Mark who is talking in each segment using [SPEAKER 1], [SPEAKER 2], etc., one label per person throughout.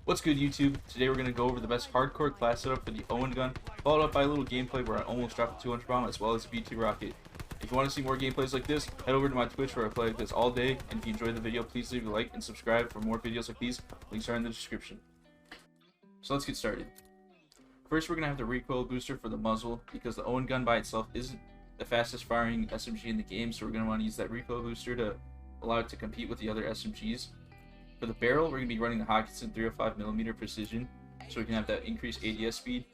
[SPEAKER 1] What's good, YouTube? Today we're going to go over the best hardcore class setup for the Owen Gun, followed up by a little gameplay where I almost dropped a 200 bomb as well as a B2 rocket. If you want to see more gameplays like this, head over to my Twitch where I play like this all day, and if you enjoyed the video, please leave a like and subscribe for more videos like these. Links are in the description. So let's get started. First, we're going to have the recoil booster for the muzzle, because the Owen Gun by itself isn't the fastest firing SMG in the game, so we're going to want to use that recoil booster to allow it to compete with the other SMGs. For the barrel, we're going to be running the Hawkinson 305mm precision, so we can have that increased ADS speed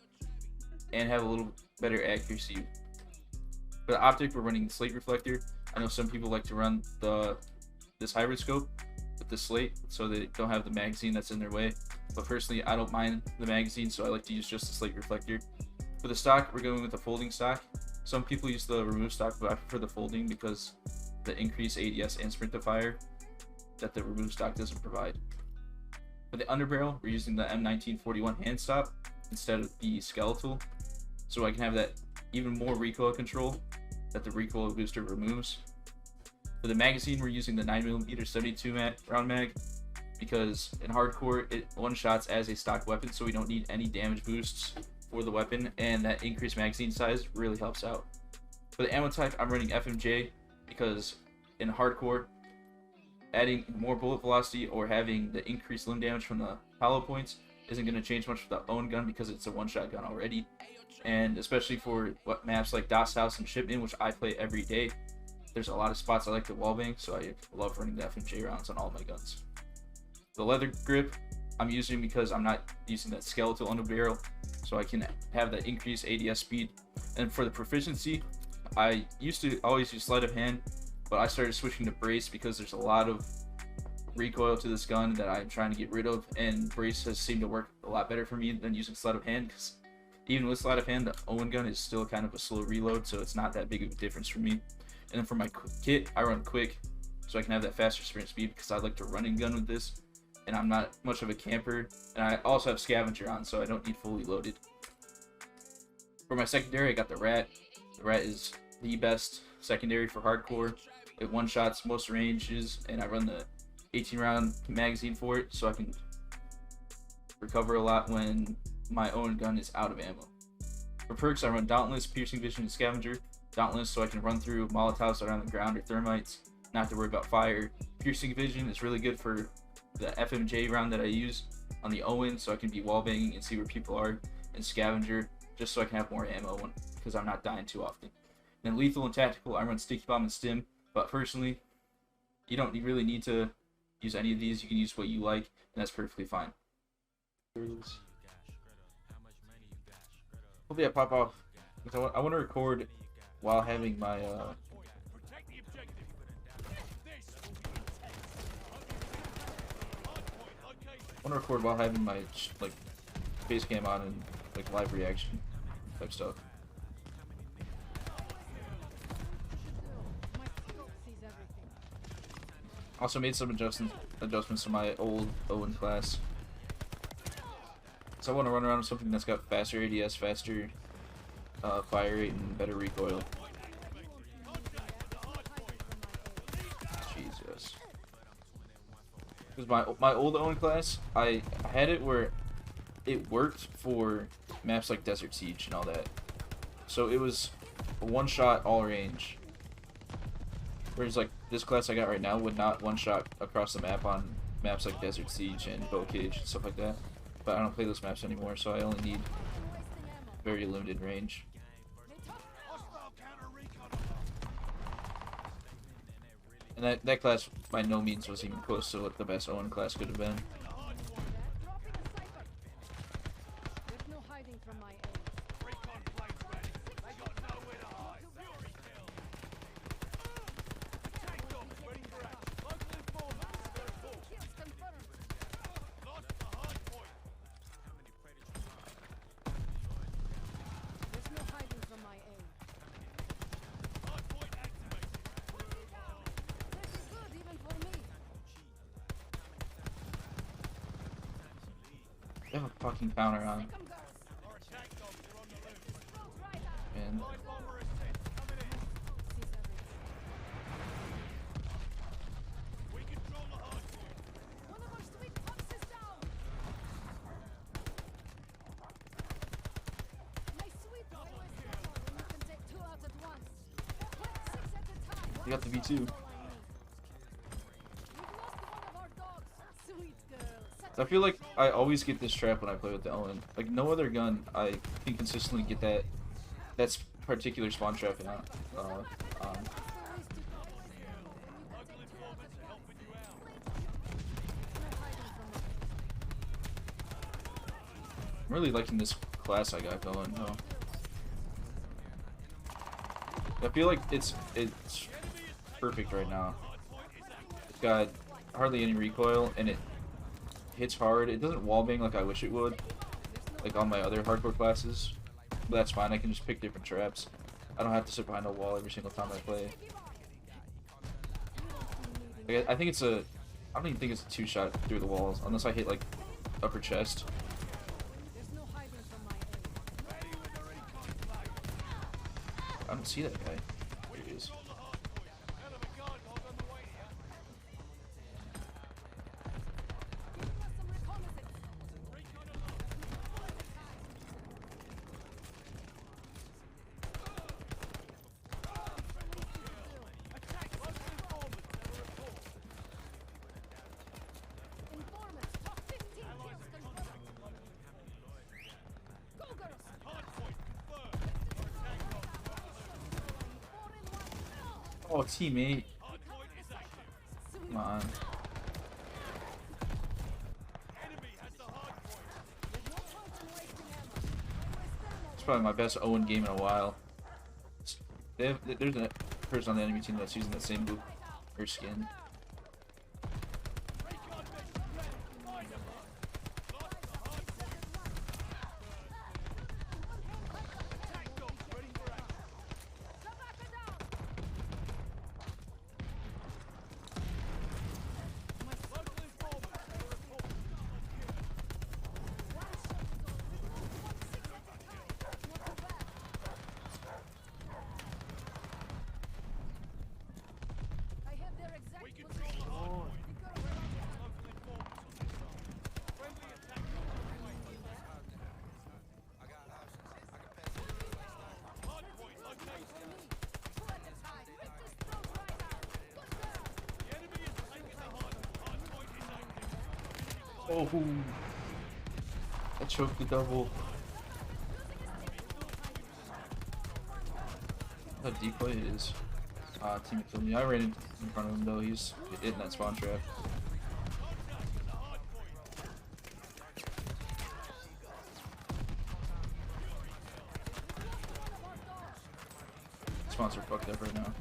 [SPEAKER 1] and have a little better accuracy. For the optic, we're running the slate reflector. I know some people like to run this hybrid scope with the slate so they don't have the magazine that's in their way, but personally I don't mind the magazine, so I like to use just the slate reflector. For the stock, we're going with the folding stock. Some people use the remove stock, but I prefer the folding because the increased ADS and sprint to fire that the remove stock doesn't provide. For the underbarrel, we're using the M1941 hand stop instead of the skeletal, so I can have that even more recoil control that the recoil booster removes. For the magazine, we're using the 9mm 72 round mag because in hardcore it one-shots as a stock weapon, so we don't need any damage boosts for the weapon, and that increased magazine size really helps out. For the ammo type, I'm running FMJ because in hardcore, adding more bullet velocity or having the increased limb damage from the hollow points isn't going to change much for the Owen Gun because it's a one-shot gun already. And especially for what maps like Das House and Shipman, which I play every day, there's a lot of spots I like to wallbang, so I love running the FMJ rounds on all my guns. The leather grip I'm using because I'm not using that skeletal underbarrel, so I can have that increased ADS speed. And for the proficiency, I used to always use sleight of hand, but I started switching to brace because there's a lot of recoil to this gun that I'm trying to get rid of, and brace has seemed to work a lot better for me than using sleight of hand, because even with sleight of hand, the Owen Gun is still kind of a slow reload, so it's not that big of a difference for me. And then for my kit, I run quick, so I can have that faster sprint speed because I like to run and gun with this, and I'm not much of a camper, and I also have scavenger on, so I don't need fully loaded. For my secondary, I got the Rat. The Rat is the best secondary for hardcore. It one-shots most ranges, and I run the 18-round magazine for it, so I can recover a lot when my Owen Gun is out of ammo. For perks, I run Dauntless, Piercing Vision, and Scavenger. Dauntless so I can run through Molotovs that are on the ground or thermites, not have to worry about fire. Piercing Vision is really good for the FMJ round that I use on the Owen, so I can be wallbanging and see where people are. And Scavenger, just so I can have more ammo because I'm not dying too often. And then Lethal and Tactical, I run Sticky Bomb and Stim. But personally, you don't really need to use any of these. You can use what you like, and that's perfectly fine. Hopefully I pop off, because I want to record while having my like facecam on and like live reaction type stuff. Also made some adjustments to my old Owen class. So I want to run around with something that's got faster ADS, faster fire rate, and better recoil. Jesus. Because my old Owen class, I had it where it worked for maps like Desert Siege and all that. So it was a one-shot all range. Whereas like this class I got right now would not one-shot across the map on maps like Desert Siege and Bow Cage and stuff like that. But I don't play those maps anymore, so I only need very limited range. And that class by no means was even close to what the best Owen class could have been. They have a fucking counter on. Man. You got the V2. I feel like I always get this trap when I play with the Owen. Like no other gun, I can consistently get that particular spawn trap out. I'm really liking this class I got going though. I feel like it's perfect right now. It's got hardly any recoil and it hits hard. It doesn't wallbang like I wish it would, like on my other hardcore classes. But that's fine. I can just pick different traps. I don't have to sit behind a wall every single time I play. Like, I think it's a. I don't even think it's a 2-shot through the walls unless I hit like upper chest. I don't see that guy. There he is. Oh, teammate. Come on. It's probably my best Owen game in a while. There's a person on the enemy team that's using that same blue or skin. Oh, I choked the double. How decoy it is. Team killed me. I ran in front of him though. He's hitting that spawn trap. Spawns are fucked up right now.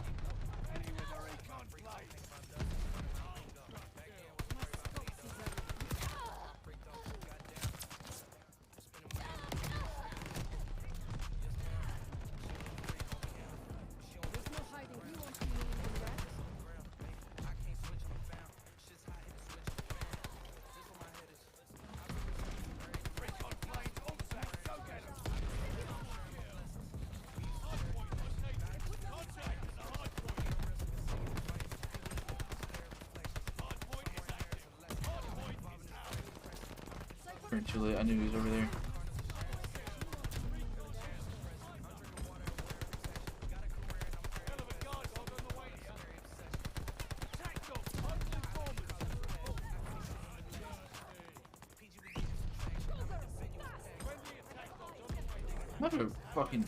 [SPEAKER 1] Too late. I knew he was over there. I'm having a fucking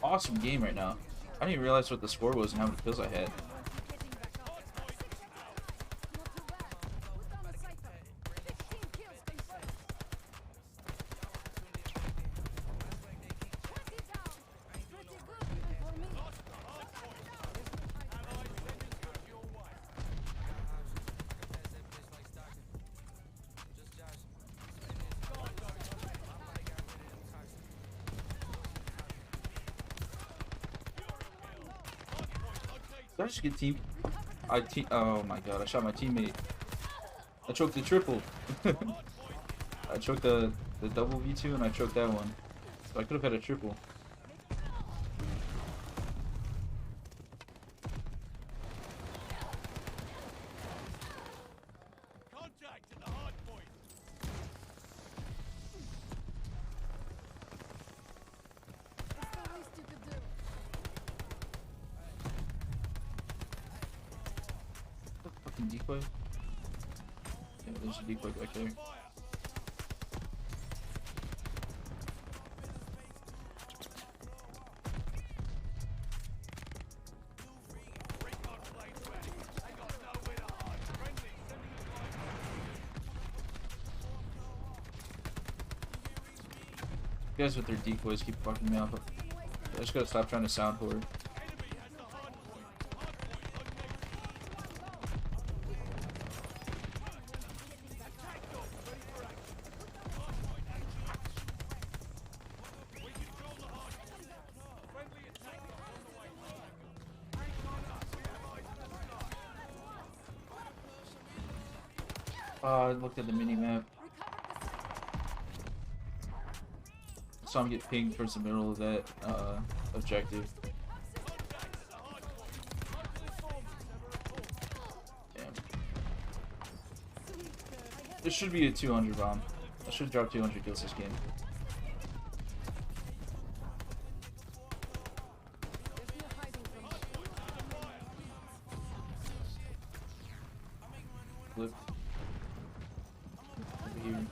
[SPEAKER 1] awesome game right now. I didn't even realize what the score was and how many kills I had. Did I just get team? Oh my god! I shot my teammate. I choked the triple. I choked the double V2 and I choked that one. So I could have had a triple. Decoy? Yeah, there's a decoy back there. You guys with their decoys keep fucking me up. I just gotta stop trying to sound forward. I looked at the mini map. Saw him get pinged towards the middle of that objective. Damn. This should be a 200 bomb. I should drop 200 kills this game. Flip. Over here.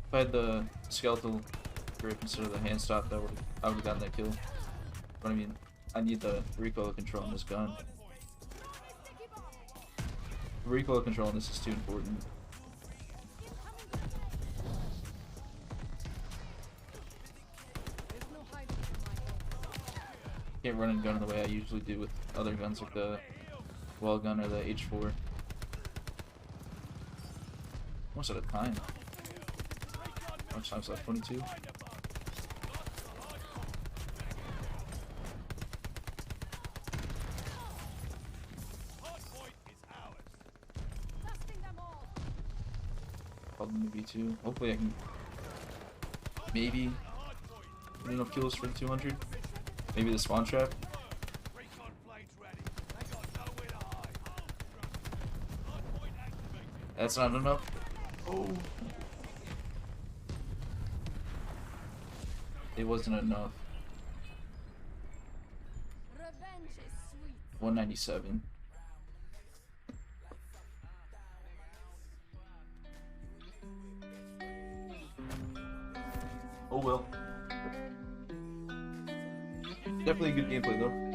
[SPEAKER 1] If I had the skeletal grip instead of the hand stop, I would have gotten that kill. But I mean, I need the recoil control on this gun. The recoil control on this is too important. Can't run and gun the way I usually do with other guns like the Well Gun or the H4. Almost out of time. How much time's left? 22? Called the movie too. Hopefully I can maybe get enough kills for the 200. Maybe the spawn trap. That's not enough. Oh. It wasn't enough. 197. Oh well. Definitely a good gameplay though.